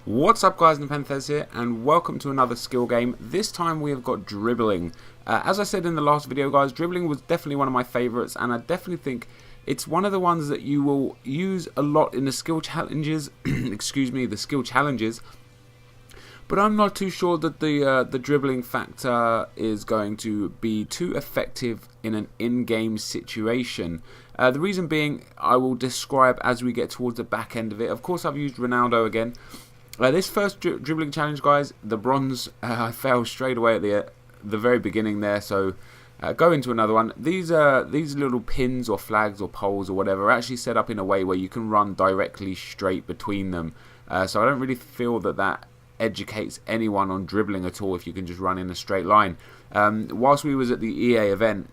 What's up guys, Nepenthes here and welcome to another skill game. This time we have got Dribbling. As I said in the last video guys, Dribbling was definitely one of my favourites, and I definitely think it's one of the ones that you will use a lot in the skill challenges, excuse me, the skill challenges. But I'm not too sure that the dribbling factor is going to be too effective in an in-game situation. The reason being, I will describe as we get towards the back end of it. Of course, I've used Ronaldo again. This first dribbling challenge, guys, the bronze, I fell straight away at the very beginning there. So go into another one. These little pins or flags or poles or whatever are actually set up in a way where you can run directly straight between them. So I don't really feel that educates anyone on dribbling at all if you can just run in a straight line. Whilst we was at the EA event,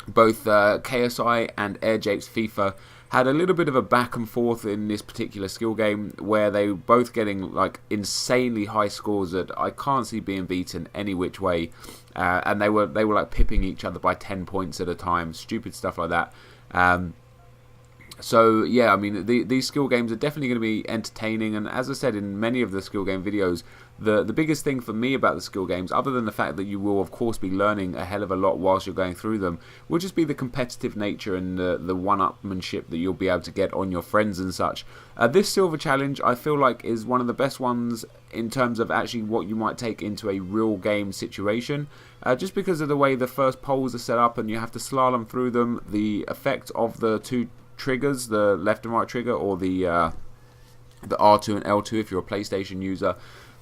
both KSI and AirJapes FIFA had a little bit of a back and forth in this particular skill game where they were both getting like insanely high scores that I can't see being beaten any which way, and they were like pipping each other by 10 points at a time, stupid stuff like that. So yeah, I mean, these skill games are definitely going to be entertaining, and as I said in many of the skill game videos, the biggest thing for me about the skill games, other than the fact that you will of course be learning a hell of a lot whilst you're going through them, will just be the competitive nature and the one-upmanship that you'll be able to get on your friends and such. This silver challenge I feel like is one of the best ones in terms of actually what you might take into a real game situation, just because of the way the first poles are set up and you have to slalom through them, the effect of the two triggers, the left and right trigger, or the R2 and L2 if you're a PlayStation user.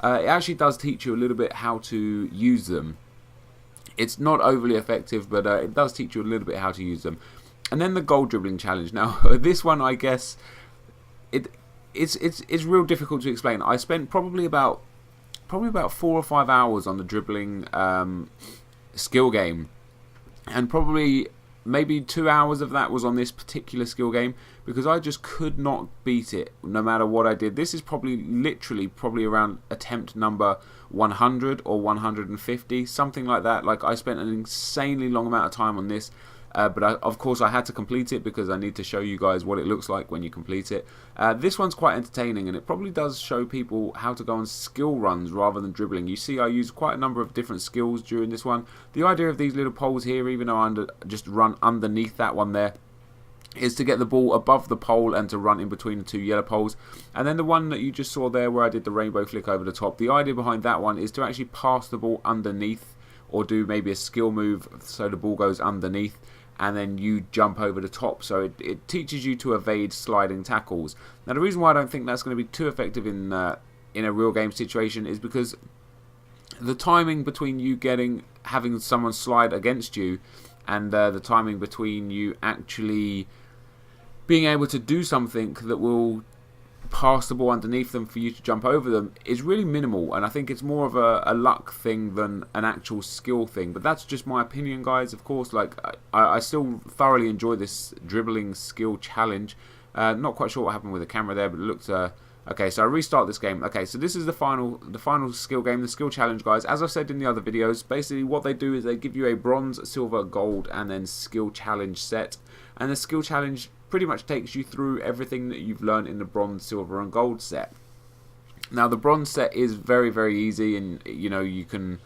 It actually does teach you a little bit how to use them. It's not overly effective, but it does teach you a little bit how to use them. And then the gold dribbling challenge. Now this one, I guess it's real difficult to explain. I spent probably about 4 or 5 hours on the dribbling skill game, and probably maybe 2 hours of that was on this particular skill game, because I just could not beat it no matter what I did. This is probably around attempt number 100 or 150, something like that. Like, I spent an insanely long amount of time on this, but of course I had to complete it because I need to show you guys what it looks like when you complete it. This one's quite entertaining, and it probably does show people how to go on skill runs rather than dribbling. You see, I use quite a number of different skills during this one. The idea of these little poles here, even though I just run underneath that one there, is to get the ball above the pole and to run in between the two yellow poles. And then the one that you just saw there where I did the rainbow flick over the top, the idea behind that one is to actually pass the ball underneath, or do maybe a skill move so the ball goes underneath and then you jump over the top. So it teaches you to evade sliding tackles. Now the reason why I don't think that's going to be too effective in a real game situation is because the timing between you having someone slide against you and the timing between you actually being able to do something that will pass the ball underneath them for you to jump over them is really minimal, and I think it's more of a luck thing than an actual skill thing. But that's just my opinion, guys. Of course, like, I still thoroughly enjoy this dribbling skill challenge. Not quite sure what happened with the camera there, but it looked okay. So I restart this game. Okay, so this is the final skill game, the skill challenge, guys. As I've said in the other videos, basically what they do is they give you a bronze, silver, gold, and then skill challenge set, and the skill challenge pretty much takes you through everything that you've learned in the bronze, silver, and gold set. Now the bronze set is very, very easy, and you know, you can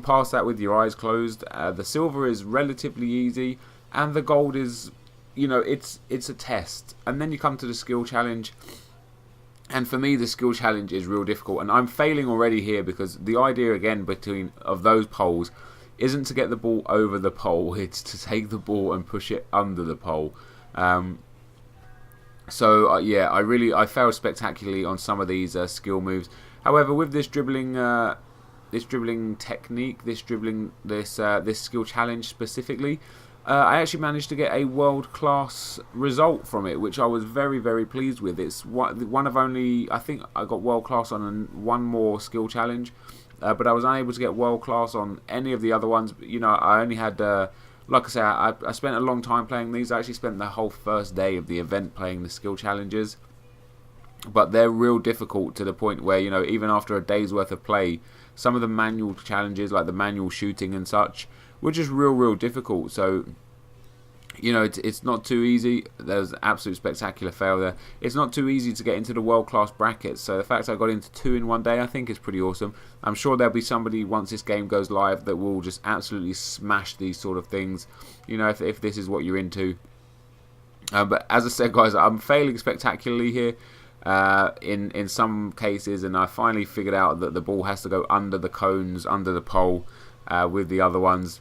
pass that with your eyes closed. The silver is relatively easy, and the gold is, you know, it's a test. And then you come to the skill challenge, and for me the skill challenge is real difficult, and I'm failing already here because the idea again of those poles isn't to get the ball over the pole, it's to take the ball and push it under the pole. Yeah, I failed spectacularly on some of these skill moves. However, with this dribbling technique, this skill challenge specifically, I actually managed to get a world-class result from it, which I was very, very pleased with. It's one of only, I think I got world-class on one more skill challenge, but I was unable to get world-class on any of the other ones. You know, I only had like I say, I spent a long time playing these. I actually spent the whole first day of the event playing the skill challenges, but they're real difficult to the point where, you know, even after a day's worth of play, some of the manual challenges, like the manual shooting and such, were just real difficult. So You know, it's not too easy. There's an absolute spectacular fail there. It's not too easy to get into the world-class brackets. So the fact I got into 2 in one day, I think is pretty awesome. I'm sure there'll be somebody, once this game goes live, that will just absolutely smash these sort of things. You know, if this is what you're into. But as I said, guys, I'm failing spectacularly here in some cases. And I finally figured out that the ball has to go under the cones, under the pole with the other ones.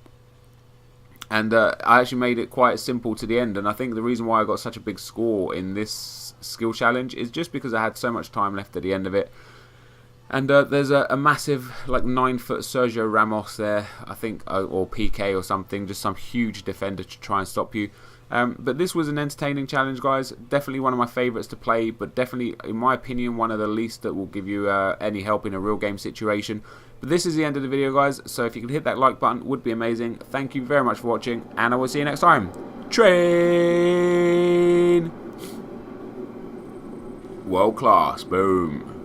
And I actually made it quite simple to the end. And I think the reason why I got such a big score in this skill challenge is just because I had so much time left at the end of it. And there's a massive, like 9-foot Sergio Ramos there, I think, or PK or something. Just some huge defender to try and stop you. But this was an entertaining challenge, guys. Definitely one of my favourites to play, but definitely, in my opinion, one of the least that will give you any help in a real game situation. But this is the end of the video, guys, so if you could hit that like button, would be amazing. Thank you very much for watching, and I will see you next time. Train! World class, boom.